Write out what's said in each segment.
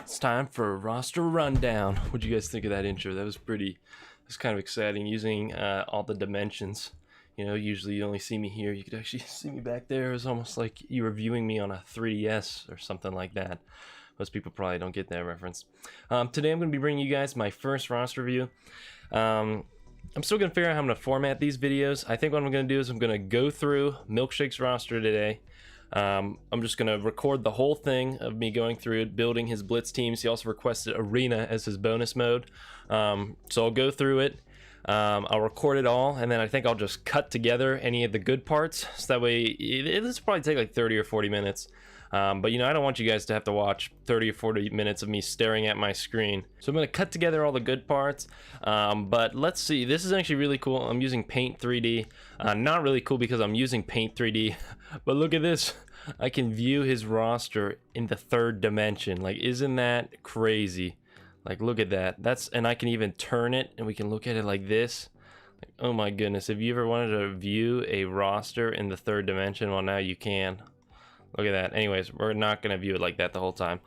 It's time for a roster rundown. What'd you guys think of that intro? That was kind of exciting, using all the dimensions. You know, usually you only see me here. You could actually see me back there. It was almost like you were viewing me on a 3DS or something like that. Most people probably don't get that reference. Today I'm going to be bringing you guys my first roster review. I'm still going to figure out how I'm going to format these videos. I think what I'm going to do is I'm going to go through Milkshake's roster today. I'm just going to record the whole thing of me going through it, building his blitz teams. He also requested Arena as his bonus mode. So I'll go through it. I'll record it all, and then I think I'll just cut together any of the good parts. So that way, this will probably take like 30 or 40 minutes. But you know, I don't want you guys to have to watch 30 or 40 minutes of me staring at my screen. So I'm going to cut together all the good parts. But let's see, this is actually really cool. I'm using Paint 3D. Not really cool because I'm using Paint 3D, but look at this. I can view his roster in the third dimension. Like, isn't that crazy? Like, look at that. And I can even turn it and we can look at it like this. Like, oh my goodness, if you ever wanted to view a roster in the third dimension, well, now you can. Look at that. Anyways, we're not going to view it like that the whole time.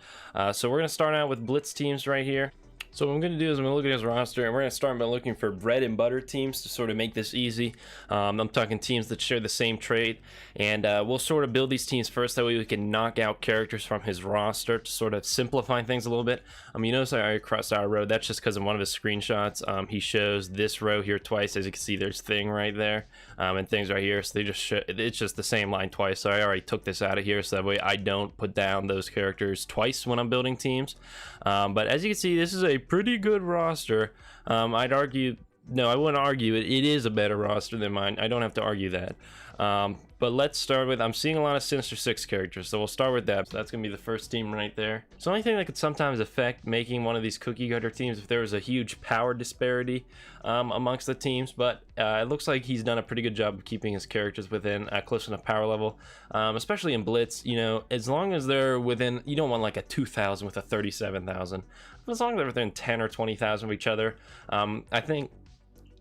So we're going to start out with blitz teams right here. So what I'm going to do is I'm going to look at his roster, and we're going to start by looking for bread and butter teams to sort of make this easy. I'm talking teams that share the same trait, and we'll sort of build these teams first. That way we can knock out characters from his roster to sort of simplify things a little bit. You notice I already crossed out a row. That's just because in one of his screenshots, he shows this row here twice. As you can see, there's thing right there, and things right here. So they just show, it's just the same line twice. So I already took this out of here, so that way I don't put down those characters twice when I'm building teams. But as you can see, this is a pretty good roster. I'd argue, no, I wouldn't argue it. It is a better roster than mine. I don't have to argue that. But let's start with, I'm seeing a lot of Sinister Six characters, so we'll start with that. So that's gonna be the first team right there. So the only thing that could sometimes affect making one of these cookie cutter teams if there was a huge power disparity amongst the teams, but it looks like he's done a pretty good job of keeping his characters within close enough power level, especially in blitz. You know, as long as they're within, you don't want like a 2,000 with a 37,000. As long as they're within 10 or 20,000 of each other, I think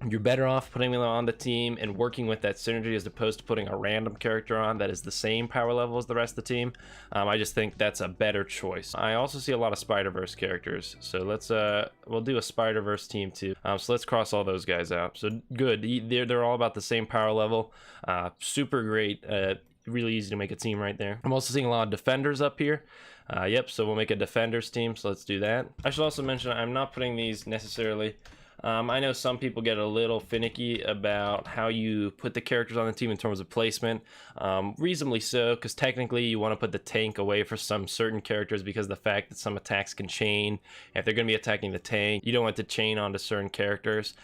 you're better off putting them on the team and working with that synergy as opposed to putting a random character on that is the same power level as the rest of the team. I just think that's a better choice. I also see a lot of Spider-Verse characters, so let's we'll do a Spider-Verse team too. So let's cross all those guys out. So good, they're all about the same power level. Super great, really easy to make a team right there. I'm also seeing a lot of defenders up here. Yep, so we'll make a defenders team, so let's do that. I should also mention I'm not putting these necessarily. I know some people get a little finicky about how you put the characters on the team in terms of placement. Reasonably so, because technically you want to put the tank away for some certain characters because of the fact that some attacks can chain. If they're going to be attacking the tank, you don't want to chain onto certain characters.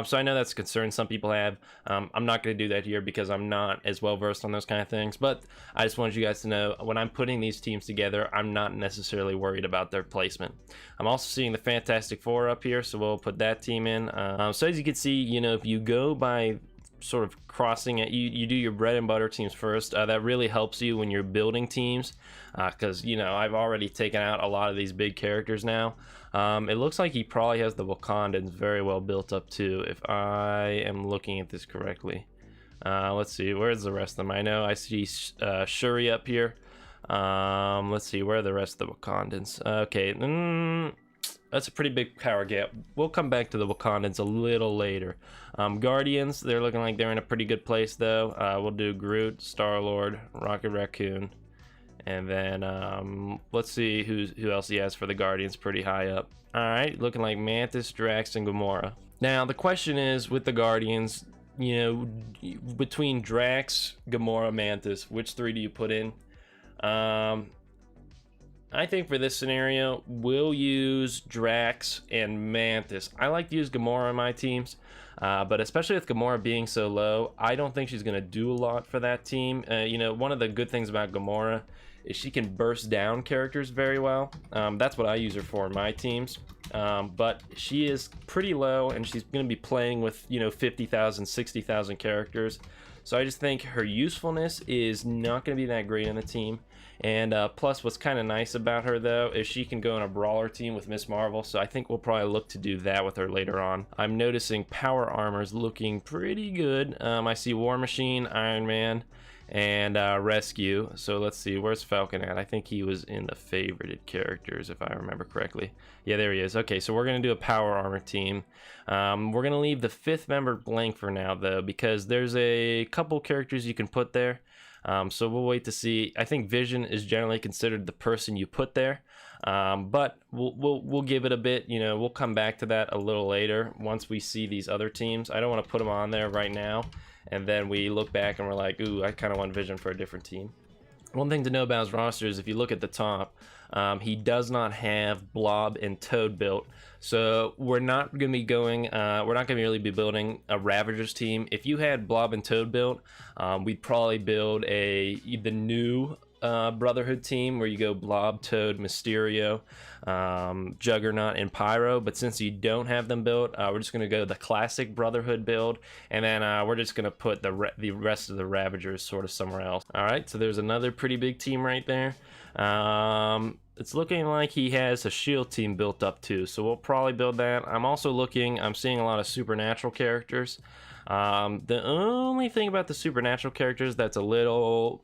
So I know that's a concern some people have. I'm not going to do that here because I'm not as well versed on those kind of things. But I just wanted you guys to know when I'm putting these teams together, I'm not necessarily worried about their placement. I'm also seeing the Fantastic Four up here, so we'll put that team in. So as you can see, you know, if you go by sort of crossing it, you do your bread and butter teams first. That really helps you when you're building teams, because you know, I've already taken out a lot of these big characters now. It looks like he probably has the Wakandans very well built up too, if I am looking at this correctly. Let's see, where's the rest of them? I know I see Shuri up here. Let's see, where are the rest of the Wakandans? Okay, that's a pretty big power gap. We'll come back to the Wakandans a little later. Guardians, they're looking like they're in a pretty good place though. We'll do Groot, Star-Lord, Rocket Raccoon, and then let's see who else he has for the Guardians pretty high up. Alright, looking like Mantis, Drax, and Gamora. Now the question is, with the Guardians, you know, between Drax, Gamora, Mantis, which three do you put in? I think for this scenario, we'll use Drax and Mantis. I like to use Gamora on my teams, but especially with Gamora being so low, I don't think she's going to do a lot for that team. You know, one of the good things about Gamora is she can burst down characters very well. That's what I use her for in my teams. But she is pretty low, and she's going to be playing with, you know, 50,000, 60,000 characters. So I just think her usefulness is not going to be that great in the team. And plus, what's kind of nice about her though is she can go in a brawler team with Miss Marvel, so I think we'll probably look to do that with her later on. I'm noticing power armor's looking pretty good. I see War Machine, Iron Man, and rescue. So let's see, where's Falcon at? I think he was in the favorited characters if I remember correctly. Yeah, there he is. Okay, so we're gonna do a power armor team. We're gonna leave the 5th member blank for now though, because there's a couple characters you can put there. So we'll wait to see. I think Vision is generally considered the person you put there, but we'll give it a bit. You know, we'll come back to that a little later once we see these other teams. I don't want to put them on there right now, and then we look back and we're like, ooh, I kind of want Vision for a different team. One thing to know about his roster is if you look at the top, he does not have Blob and Toad built. So we're not going to be going, we're not going to really be building a Ravagers team. If you had Blob and Toad built, we'd probably build the new Brotherhood team where you go Blob, Toad, Mysterio, Juggernaut, and Pyro. But since you don't have them built, we're just going to go the classic Brotherhood build, and then we're just going to put the rest of the Ravagers sort of somewhere else. All right, so there's another pretty big team right there. It's looking like he has a shield team built up too, so we'll probably build that. I'm seeing a lot of supernatural characters. The only thing about the supernatural characters that's a little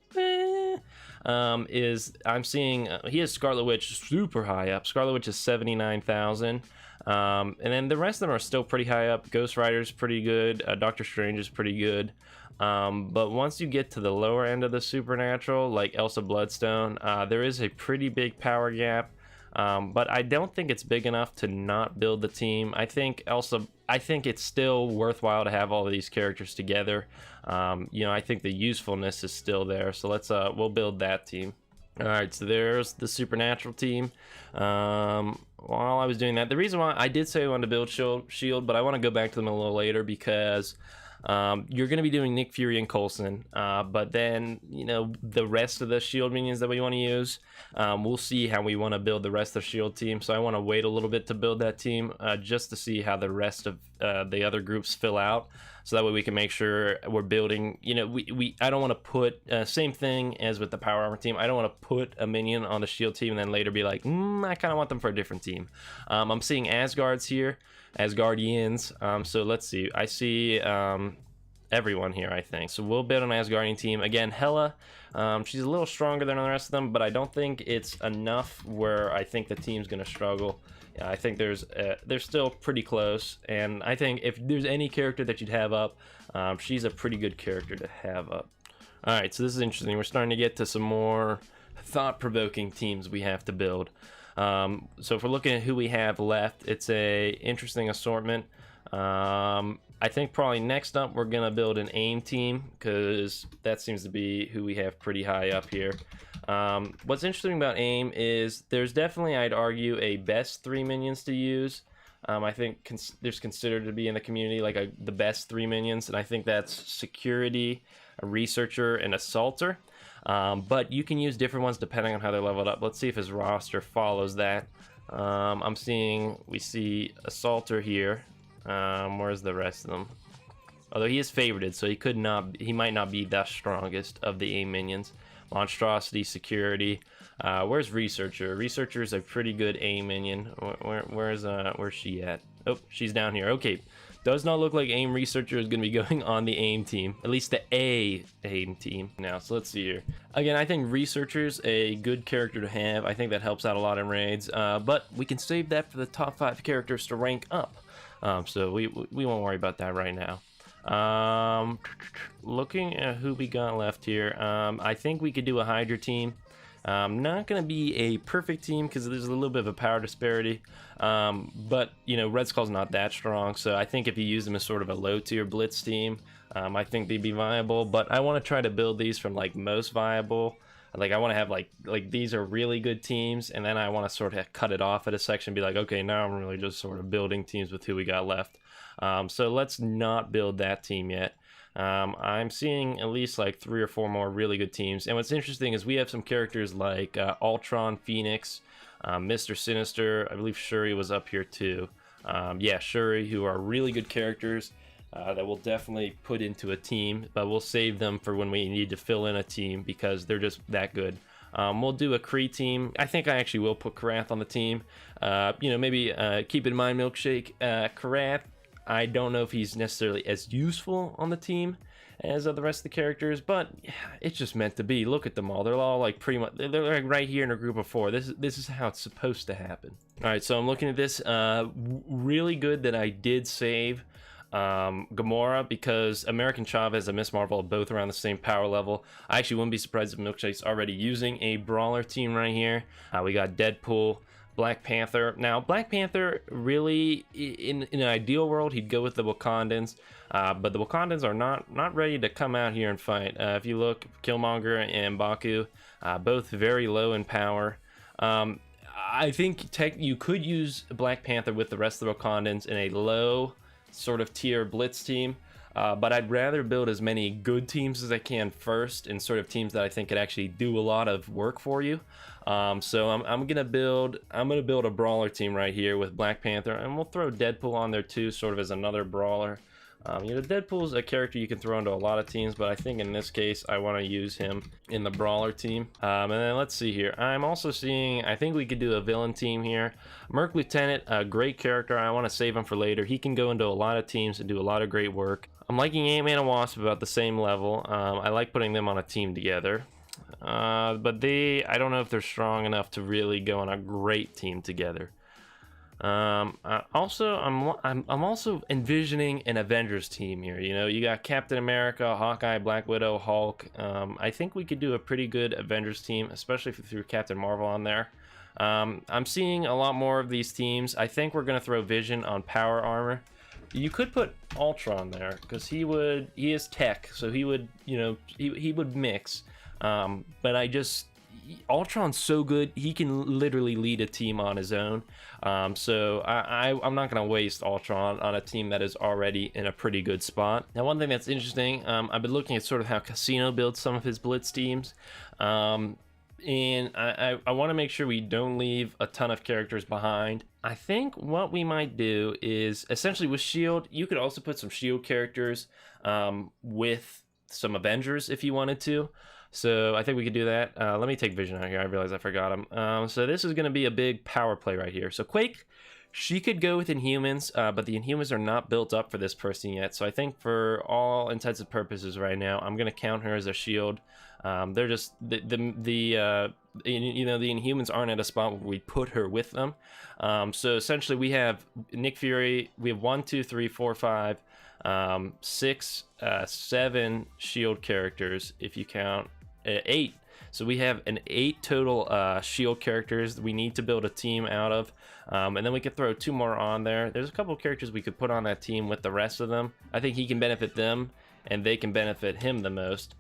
is I'm seeing he has Scarlet Witch super high up. Scarlet Witch is 79,000. And then the rest of them are still pretty high up. Ghost Rider's pretty good. Doctor Strange is pretty good. But once you get to the lower end of the supernatural, like Elsa Bloodstone, there is a pretty big power gap. But I don't think it's big enough to not build the team. I think it's still worthwhile to have all of these characters together. You know, I think the usefulness is still there. So we'll build that team. All right, so there's the supernatural team. While I was doing that, the reason why I did say I wanted to build Shield, but I want to go back to them a little later because you're going to be doing Nick Fury and Coulson, but then, you know, the rest of the Shield minions that we want to use, we'll see how we want to build the rest of the Shield team. So I want to wait a little bit to build that team just to see how the rest of the other groups fill out. So that way we can make sure we're building, you know, I don't want to put, same thing as with the Power Armor team, I don't want to put a minion on the Shield team and then later be like, I kind of want them for a different team. I'm seeing Asgards here, Asgardians, so let's see, I see everyone here, I think. So we'll build an Asgardian team. Again, Hela, she's a little stronger than the rest of them, but I don't think it's enough where I think the team's going to struggle. I think they're still pretty close, and I think if there's any character that you'd have up, she's a pretty good character to have up. All right, so this is interesting. We're starting to get to some more thought-provoking teams we have to build. So if we're looking at who we have left, it's a interesting assortment. I think probably next up we're gonna build an AIM team because that seems to be who we have pretty high up here. What's interesting about AIM is there's definitely, I'd argue, a best 3 minions to use. I think there's considered to be in the community like the best 3 minions, and I think that's Security, a Researcher, and Assaulter. But you can use different ones depending on how they're leveled up. Let's see if his roster follows that. We see Assaulter here. Where's the rest of them? Although he is favorited, so he might not be the strongest of the AIM minions. Monstrosity, Security. Where's Researcher? Researcher is a pretty good AIM minion. Where's she at? Oh, she's down here. Okay, does not look like AIM Researcher is going to be going on the AIM team, at least the AIM team. Now, so let's see here. Again, I think Researcher's a good character to have. I think that helps out a lot in raids. But we can save that for the top 5 characters to rank up. So we won't worry about that right now. Looking at who we got left here, I think we could do a Hydra team. Not going to be a perfect team because there's a little bit of a power disparity, but you know, Red Skull's not that strong, so I think if you use them as sort of a low tier blitz team, I think they'd be viable. But I want to try to build these from like most viable. Like I want to have like these are really good teams, and then I want to sort of cut it off at a section and be like, okay, now I'm really just sort of building teams with who we got left. So let's not build that team yet. I'm seeing at least like 3 or 4 more really good teams. And what's interesting is we have some characters like Ultron, Phoenix, Mr. Sinister. I believe Shuri was up here too. Yeah, Shuri, who are really good characters that we'll definitely put into a team, but we'll save them for when we need to fill in a team because they're just that good. We'll do a Kree team. I think I actually will put Karath on the team. You know, maybe keep in mind Milkshake. Karath, I don't know if he's necessarily as useful on the team as the rest of the characters, but yeah, it's just meant to be. Look at them all. They're all like pretty much, they're like right here in a group of 4. This is how it's supposed to happen. All right, so I'm looking at this. Really good that I did save Gamora, because American Chavez and Miss Marvel are both around the same power level. I actually wouldn't be surprised if Milkshake's already using a brawler team right here. We got Deadpool, Black Panther. Now, Black Panther, really, in an ideal world, he'd go with the Wakandans, but the Wakandans are not ready to come out here and fight. If you look, Killmonger and Baku, both very low in power. I think you could use Black Panther with the rest of the Wakandans in a low sort of tier blitz team, but I'd rather build as many good teams as I can first, and sort of teams that I think could actually do a lot of work for you. So I'm gonna build a brawler team right here with Black Panther, and we'll throw Deadpool on there too, sort of as another brawler. You know, Deadpool's a character you can throw into a lot of teams, but I think in this case I want to use him in the brawler team. And then let's see here. I'm also seeing, I think we could do a villain team here. Merc Lieutenant, a great character. I want to save him for later. He can go into a lot of teams and do a lot of great work. I'm liking Ant-Man and Wasp about the same level. I like putting them on a team together. But I don't know if they're strong enough to really go on a great team together. I'm also envisioning an Avengers team here. You know, you got Captain America, Hawkeye, Black Widow, Hulk. I think we could do a pretty good Avengers team, especially if we threw Captain Marvel on there. I'm seeing a lot more of these teams. I think we're gonna throw Vision on power armor. You could put Ultron there, because he is tech, so he would, you know, he would mix. But Ultron's so good, he can literally lead a team on his own. So I'm not going to waste Ultron on a team that is already in a pretty good spot. Now, one thing that's interesting, I've been looking at sort of how Casino builds some of his blitz teams. And I want to make sure we don't leave a ton of characters behind. I think what we might do is, essentially with S.H.I.E.L.D., you could also put some S.H.I.E.L.D. characters with some Avengers if you wanted to. So I think we could do that. Let me take Vision out here. I realize I forgot him. So this is going to be a big power play right here. So Quake, she could go with Inhumans, but the Inhumans are not built up for this person yet. So I think for all intents and purposes right now, I'm going to count her as a shield. They're just you know, the Inhumans aren't at a spot where we put her with them. So essentially we have Nick Fury. We have 1, 2, 3, 4, 5, 6, 7 shield characters if you count 8. So we have 8 total shield characters we need to build a team out of, and then we could throw 2 more on there. There's a couple of characters we could put on that team with the rest of them. I think he can benefit them and they can benefit him the most.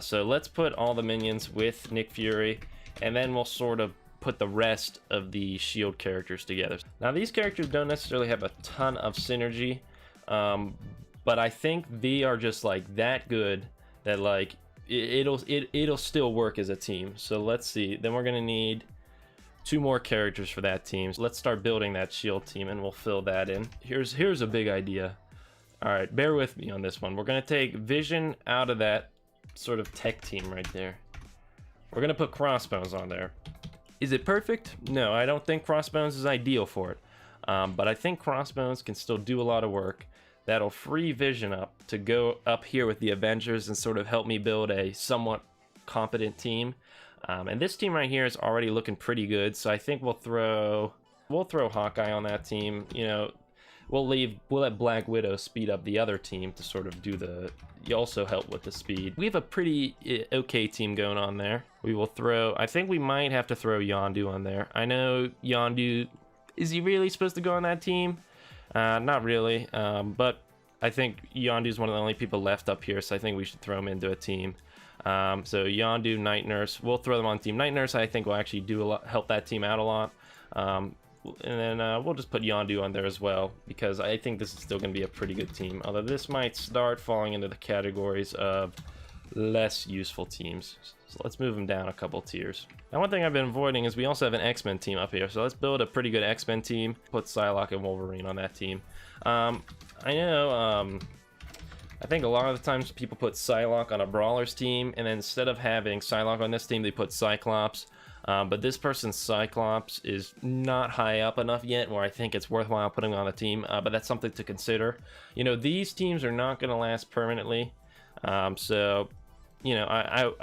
So let's put all the minions with Nick Fury, and then we'll sort of put the rest of the shield characters together. Now these characters don't necessarily have a ton of synergy, but I think they are just like that good that like it'll still work as a team. So let's see. Then we're gonna need 2 more characters for that team. So let's start building that shield team, and we'll fill that in. Here's a big idea. All right, bear with me on this one. We're gonna take Vision out of that sort of tech team right there. We're gonna put Crossbones on there. Is it perfect? No, I don't think Crossbones is ideal for it, but I think Crossbones can still do a lot of work. That'll free Vision up to go up here with the Avengers and sort of help me build a somewhat competent team. And this team right here is already looking pretty good, so I think we'll throw Hawkeye on that team. You know, we'll let Black Widow speed up the other team to sort of do also help with the speed. We have a pretty okay team going on there. We will I think we might have to throw Yondu on there. I know Yondu, is he really supposed to go on that team? Not really, but I think Yondu is one of the only people left up here, so I think we should throw him into a team. So Yondu, Night Nurse, we'll throw them on team. Night Nurse, I think, will actually help that team out a lot. And then we'll just put Yondu on there as well, because I think this is still going to be a pretty good team. Although this might start falling into the categories of less useful teams. So let's move them down a couple tiers. Now, one thing I've been avoiding is we also have an X-Men team up here. So let's build a pretty good X-Men team. Put Psylocke and Wolverine on that team. I know, I think a lot of the times people put Psylocke on a Brawlers team, and then instead of having Psylocke on this team, they put Cyclops. But this person's Cyclops is not high up enough yet where I think it's worthwhile putting on a team, but that's something to consider. You know, these teams are not going to last permanently. So, you know,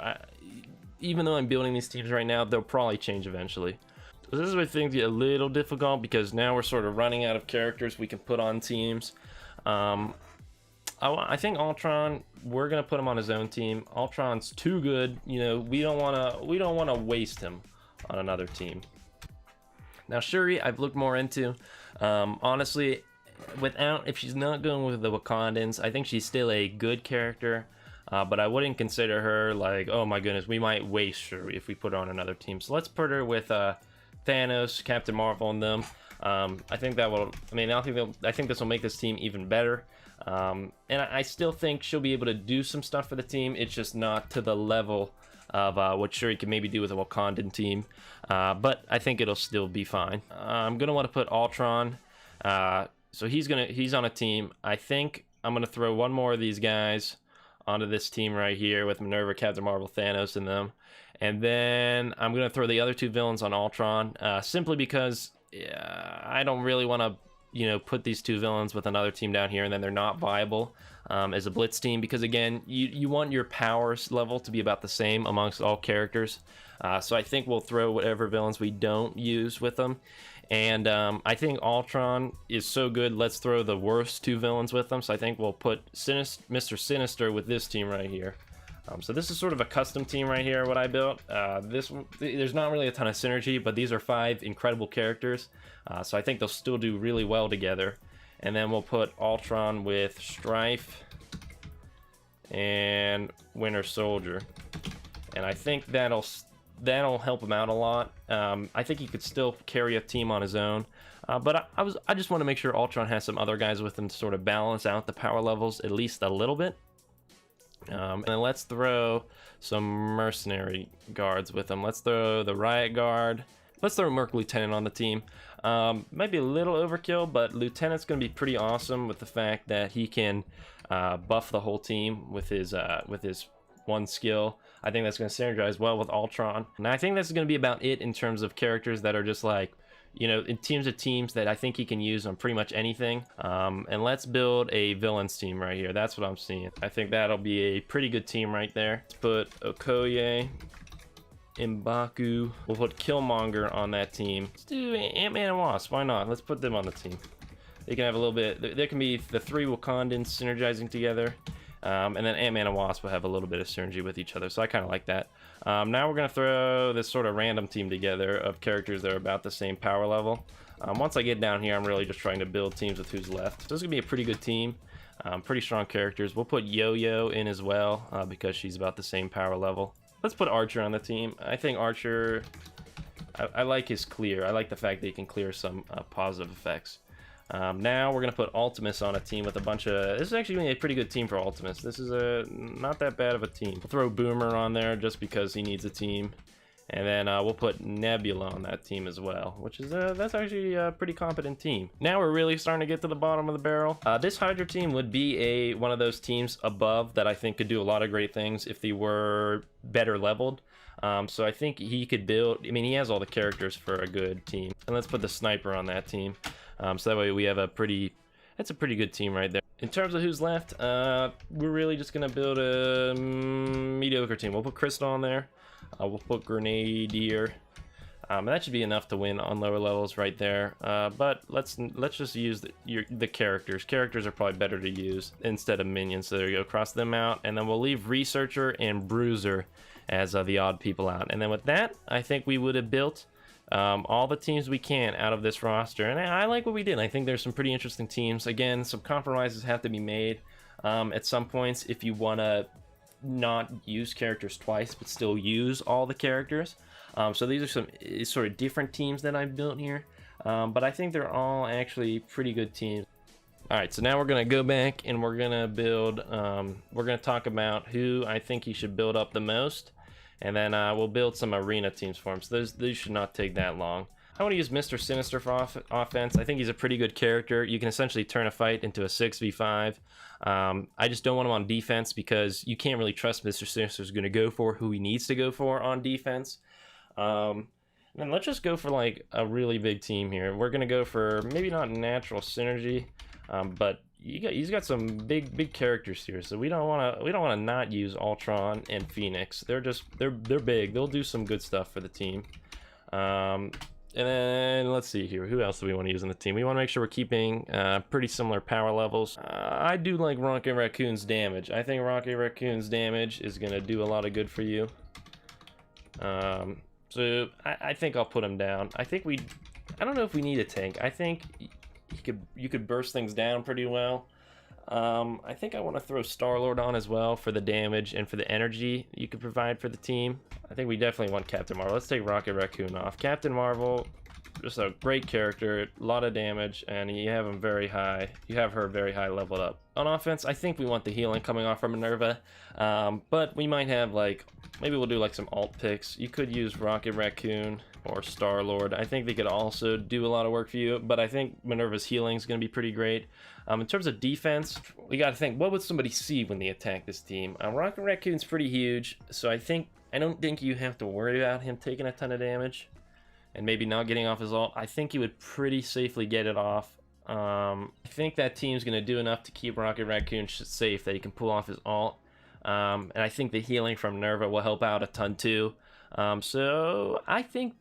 even though I'm building these teams right now, they'll probably change eventually. So this is where things get a little difficult, because now we're sort of running out of characters we can put on teams. I think Ultron, we're gonna put him on his own team. Ultron's too good, you know. We don't wanna waste him on another team. Now Shuri, I've looked more into. Honestly, if she's not going with the Wakandans, I think she's still a good character. But I wouldn't consider her like, oh my goodness, we might waste Shuri if we put her on another team. So let's put her with Thanos, Captain Marvel, and them. I think that will. I mean, I think this will make this team even better. And I still think she'll be able to do some stuff for the team. It's just not to the level of what Shuri can maybe do with a Wakandan team. But I think it'll still be fine. I'm gonna want to put Ultron. So he's on a team. I think I'm gonna throw one more of these guys onto this team right here with Minerva, Captain Marvel, Thanos, and them. And then I'm gonna throw the other two villains on Ultron, simply because I don't really want to, you know, put these two villains with another team down here and then they're not viable as a blitz team, because again, you want your powers level to be about the same amongst all characters. So I think we'll throw whatever villains we don't use with them. And I think Ultron is so good, let's throw the worst two villains with them. So I think we'll put Mr. Sinister with this team right here. So this is sort of a custom team right here, what I built. There's not really a ton of synergy, but these are 5 incredible characters. So I think they'll still do really well together. And then we'll put Ultron with Strife and Winter Soldier. And I think that'll help him out a lot. I think he could still carry a team on his own. But I just want to make sure Ultron has some other guys with him to sort of balance out the power levels at least a little bit. And then let's throw some mercenary guards with them. Let's throw the Riot Guard. Let's throw Merc Lieutenant on the team. Might be a little overkill, but Lieutenant's going to be pretty awesome with the fact that he can buff the whole team with his one skill. I think that's going to synergize well with Ultron. And I think this is going to be about it in terms of characters that are just like, you know, in teams of teams that I think he can use on pretty much anything. And let's build a villains team right here. That's what I'm seeing. I think that'll be a pretty good team right there. Let's put Okoye, M'Baku. We'll put Killmonger on that team. Let's do Ant-Man and Wasp. Why not? Let's put them on the team. They can have a little bit. There can be the 3 Wakandans synergizing together. And then Ant-Man and Wasp will have a little bit of synergy with each other, so I kind of like that. Now we're going to throw this sort of random team together of characters that are about the same power level. Once I get down here, I'm really just trying to build teams with who's left. So this is going to be a pretty good team, pretty strong characters. We'll put Yo-Yo in as well, because she's about the same power level. Let's put Archer on the team. I think Archer, I like his clear. I like the fact that he can clear some positive effects. Now we're going to put Ultimus on a team with a bunch of... This is actually going to be a pretty good team for Ultimus. This is not that bad of a team. We'll throw Boomer on there just because he needs a team. And then we'll put Nebula on that team as well, which is that's actually a pretty competent team. Now we're really starting to get to the bottom of the barrel. This Hydra team would be one of those teams above that I think could do a lot of great things if they were better leveled. So I think he could build... I mean, he has all the characters for a good team. And let's put the Sniper on that team. So that way we have that's a pretty good team right there. In terms of who's left, we're really just gonna build a mediocre team. We'll put Crystal on there. We'll put Grenadier. And that should be enough to win on lower levels right there. But let's just use the characters. Characters are probably better to use instead of minions. So there you go, cross them out. And then we'll leave Researcher and Bruiser as the odd people out. And then with that, I think we would have built all the teams we can out of this roster, and I like what we did. I think there's some pretty interesting teams. Again, some compromises have to be made at some points if you want to not use characters twice but still use all the characters. So these are some sort of different teams that I've built here, but I think they're all actually pretty good teams. Alright, so now we're going to go back and we're going to build, we're going to talk about who I think you should build up the most. And then we'll build some arena teams for him. So these should not take that long. I want to use Mr. Sinister for offense. I think he's a pretty good character. You can essentially turn a fight into a 6v5. I just don't want him on defense because you can't really trust Mr. Sinister's going to go for who he needs to go for on defense. And then let's just go for like a really big team here. We're going to go for maybe not natural synergy, but he's got some big characters here, so we don't want to not use Ultron and Phoenix. They're big. They'll do some good stuff for the team. And then let's see here. Who else do we want to use in the team? We want to make sure we're keeping pretty similar power levels. I do like Rocket Raccoon's damage. I think Rocket Raccoon's damage is gonna do a lot of good for you. So I think I'll put him down. I don't know if we need a tank. I think you could burst things down pretty well. I think I want to throw Star-Lord on as well for the damage and for the energy you could provide for the team. I think we definitely want Captain Marvel. Let's take Rocket Raccoon off. Captain Marvel, just a great character, a lot of damage, and you have him very high. You have her very high leveled up. On offense, I think we want the healing coming off from Minerva, but we might have maybe we'll do like some alt picks. You could use Rocket Raccoon or Star-Lord. I think they could also do a lot of work for you, but I think Minerva's healing is going to be pretty great. In terms of defense, we got to think, what would somebody see when they attack this team? Rocket Raccoon's pretty huge, so I don't think you have to worry about him taking a ton of damage and maybe not getting off his ult. I think he would pretty safely get it off. I think that team's going to do enough to keep Rocket Raccoon safe that he can pull off his ult. And I think the healing from Minerva will help out a ton too. So I think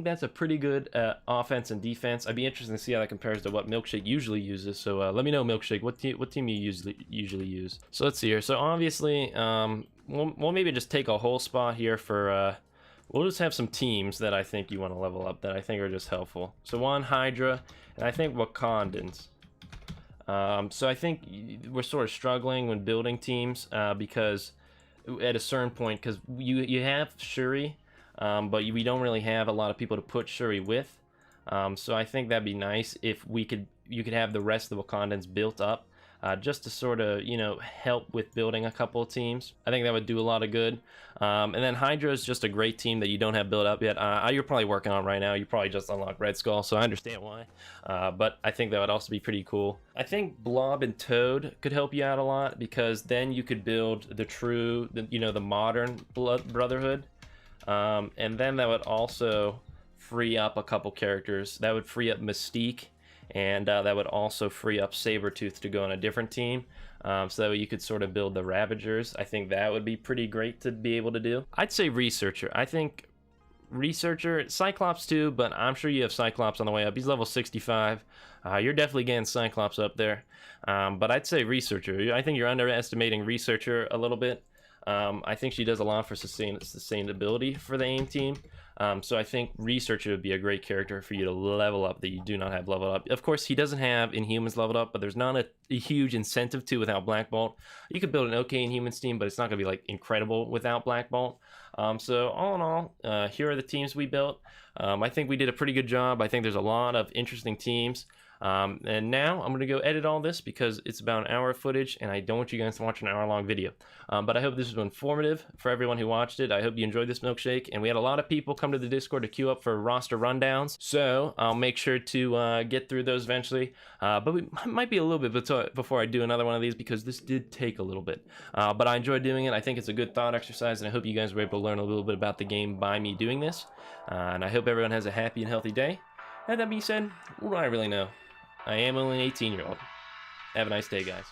that's a pretty good offense and defense. I'd be interested to see how that compares to what Milkshake usually uses. So let me know, Milkshake, what team you usually use. So let's see here. So obviously, we'll maybe just take a whole spot here for. We'll just have some teams that I think you want to level up that I think are just helpful. So one Hydra, and I think Wakandans. So I think we're sort of struggling when building teams because at a certain point, because you have Shuri. But we don't really have a lot of people to put Shuri with. So I think that'd be nice if you could have the rest of the Wakandans built up, just to sort of, help with building a couple of teams. I think that would do a lot of good. And then Hydra is just a great team that you don't have built up yet. You're probably working on right now. You probably just unlocked Red Skull, so I understand why. But I think that would also be pretty cool. I think Blob and Toad could help you out a lot because then you could build the modern Brotherhood. And then that would also free up a couple characters. That would free up Mystique, and that would also free up Sabretooth to go on a different team. So that way you could sort of build the Ravagers. I think that would be pretty great to be able to do. I'd say Researcher. I think Researcher, Cyclops too, but I'm sure you have Cyclops on the way up. He's level 65. You're definitely getting Cyclops up there. But I'd say Researcher. I think you're underestimating Researcher a little bit. I think she does a lot for sustainability for the AIM team. So I think Researcher would be a great character for you to level up that you do not have leveled up. Of course, he doesn't have Inhumans leveled up, but there's not a huge incentive to without Black Bolt. You could build an okay Inhumans team, but it's not going to be like incredible without Black Bolt. So all in all, here are the teams we built. I think we did a pretty good job. I think there's a lot of interesting teams. And now I'm going to go edit all this because it's about an hour of footage and I don't want you guys to watch an hour-long video. But I hope this was informative for everyone who watched it. I hope you enjoyed this Milkshake. And we had a lot of people come to the Discord to queue up for roster rundowns. So I'll make sure to get through those eventually. But we might be a little bit before I do another one of these because this did take a little bit. But I enjoyed doing it. I think it's a good thought exercise and I hope you guys were able to learn a little bit about the game by me doing this. And I hope everyone has a happy and healthy day. And that being said, what do I really know? I am only an 18-year-old. Have a nice day, guys.